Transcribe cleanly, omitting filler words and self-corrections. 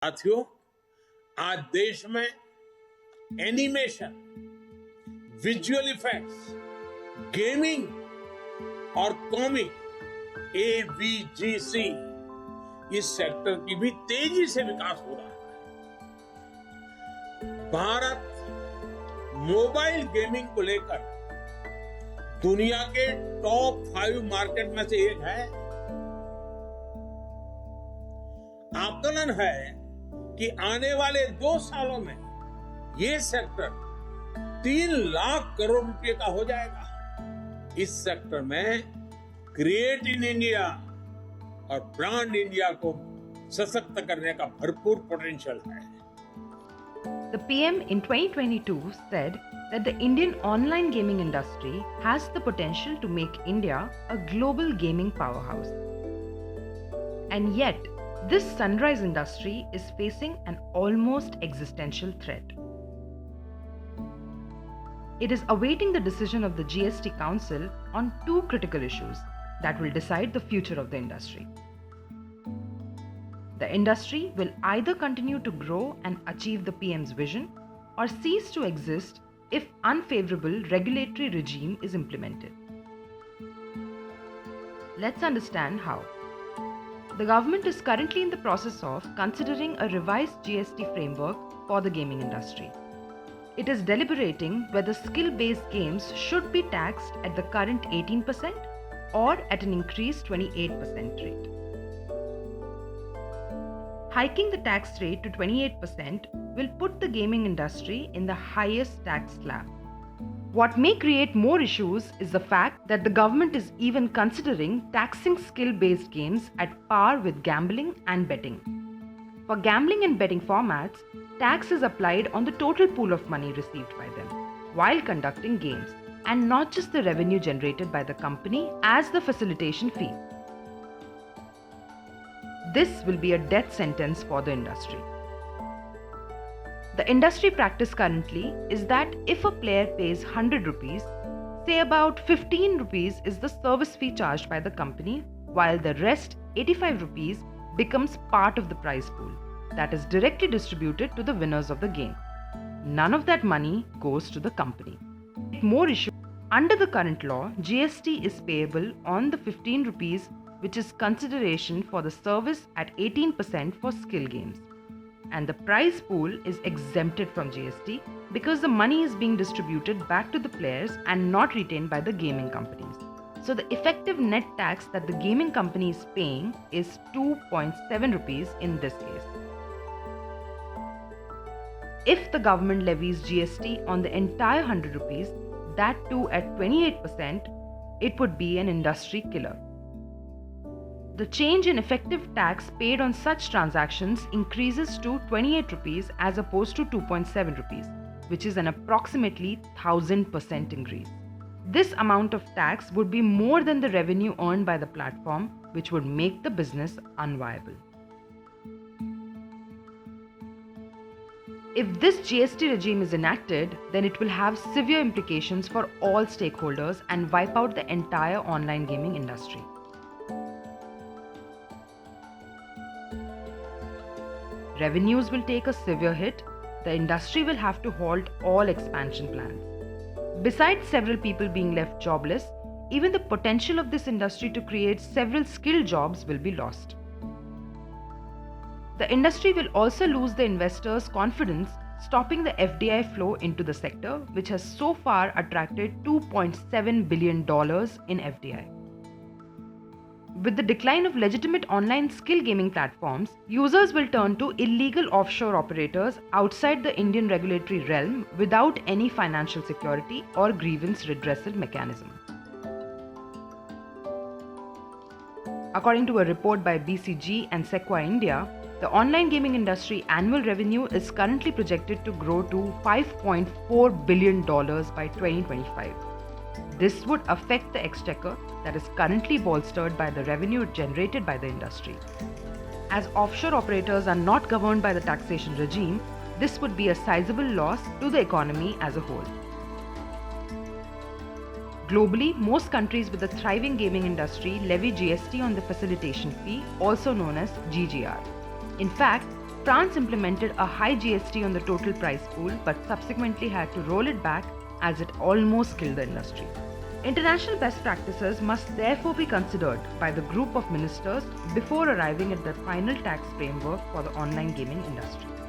साथियों, आज देश में एनिमेशन, विजुअल इफेक्ट्स, गेमिंग और कॉमिक AVGC इस सेक्टर की भी तेजी से विकास हो रहा है। भारत मोबाइल गेमिंग को लेकर दुनिया के टॉप 5 मार्केट में से एक है। आकलन है कि आने वाले 2 सालों में ये सेक्टर 3 लाख करोड़ रुपए का हो जाएगा। इस सेक्टर में क्रिएट इन इंडिया और ब्रांड इंडिया को सशक्त करने का भरपूर पोटेंशियल है। The PM in 2022 said that the Indian online gaming industry has the potential to make India a global gaming powerhouse. And yet, this sunrise industry is facing an almost existential threat. It is awaiting the decision of the GST Council on 2 critical issues that will decide the future of the industry. The industry will either continue to grow and achieve the PM's vision or cease to exist if unfavorable regulatory regime is implemented. Let's understand how. The government is currently in the process of considering a revised GST framework for the gaming industry. It is deliberating whether skill-based games should be taxed at the current 18% or at an increased 28% rate. Hiking the tax rate to 28% will put the gaming industry in the highest tax slab. What may create more issues is the fact that the government is even considering taxing skill-based games at par with gambling and betting. For gambling and betting formats, tax is applied on the total pool of money received by them while conducting games, and not just the revenue generated by the company as the facilitation fee. This will be a death sentence for the industry. The industry practice currently is that if a player pays 100 rupees, say about 15 rupees is the service fee charged by the company, while the rest 85 rupees becomes part of the prize pool that is directly distributed to the winners of the game. None of that money goes to the company. More issue. Under the current law, GST is payable on the 15 rupees, which is consideration for the service, at 18% for skill games. And the prize pool is exempted from GST because the money is being distributed back to the players and not retained by the gaming companies. So the effective net tax that the gaming company is paying is 2.7 rupees in this case. If the government levies GST on the entire 100 rupees, that too at 28%, it would be an industry killer. The change in effective tax paid on such transactions increases to 28 rupees as opposed to 2.7 rupees, which is an approximately 1000% increase. This amount of tax would be more than the revenue earned by the platform, which would make the business unviable. If this GST regime is enacted, then it will have severe implications for all stakeholders and wipe out the entire online gaming industry. Revenues will take a severe hit. The industry will have to halt all expansion plans. Besides several people being left jobless, even the potential of this industry to create several skilled jobs will be lost. The industry will also lose the investors' confidence, stopping the FDI flow into the sector, which has so far attracted $2.7 billion in FDI. With the decline of legitimate online skill gaming platforms, users will turn to illegal offshore operators outside the Indian regulatory realm without any financial security or grievance redressal mechanism. According to a report by BCG and Sequoia India, the online gaming industry annual revenue is currently projected to grow to $5.4 billion by 2025. This would affect the exchequer that is currently bolstered by the revenue generated by the industry. As offshore operators are not governed by the taxation regime, this would be a sizable loss to the economy as a whole. Globally, most countries with a thriving gaming industry levy GST on the facilitation fee, also known as GGR. In fact, France implemented a high GST on the total price pool but subsequently had to roll it back as it almost killed the industry. International best practices must therefore be considered by the group of ministers before arriving at the final tax framework for the online gaming industry.